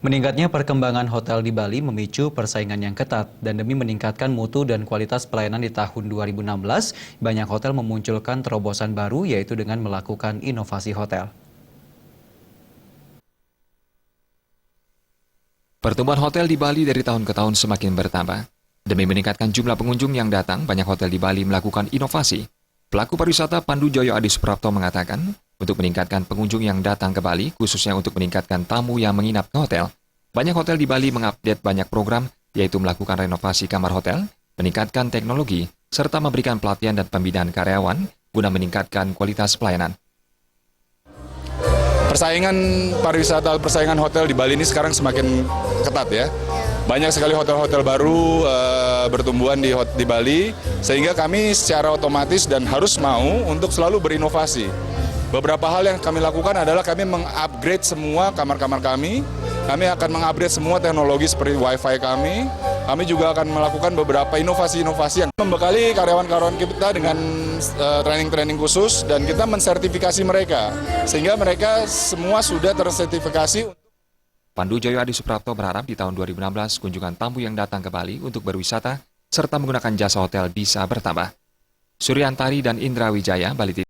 Meningkatnya perkembangan hotel di Bali memicu persaingan yang ketat dan demi meningkatkan mutu dan kualitas pelayanan di tahun 2016, banyak hotel memunculkan terobosan baru yaitu dengan melakukan inovasi hotel. Pertumbuhan hotel di Bali dari tahun ke tahun semakin bertambah. Demi meningkatkan jumlah pengunjung yang datang, banyak hotel di Bali melakukan inovasi. Pelaku pariwisata Pandu Joyo Adi Suprapto mengatakan, untuk meningkatkan pengunjung yang datang ke Bali, khususnya untuk meningkatkan tamu yang menginap ke hotel, banyak hotel di Bali mengupdate banyak program, yaitu melakukan renovasi kamar hotel, meningkatkan teknologi, serta memberikan pelatihan dan pembinaan karyawan guna meningkatkan kualitas pelayanan. Persaingan pariwisata, persaingan hotel di Bali ini sekarang semakin ketat ya. Banyak sekali hotel-hotel baru bertumbuhan di Bali, sehingga kami secara otomatis dan harus mau untuk selalu berinovasi. Beberapa hal yang kami lakukan adalah kami mengupgrade semua kamar-kamar kami akan mengupgrade semua teknologi seperti Wi-Fi kami juga akan melakukan beberapa inovasi-inovasi yang membekali karyawan-karyawan kita dengan training-training khusus dan kita mensertifikasi mereka, sehingga mereka semua sudah tersertifikasi. Pandu Joyo Adi Suprapto berharap di tahun 2016 kunjungan tamu yang datang ke Bali untuk berwisata serta menggunakan jasa hotel bisa bertambah. Suryantari dan Indra Wijaya, Bali TV.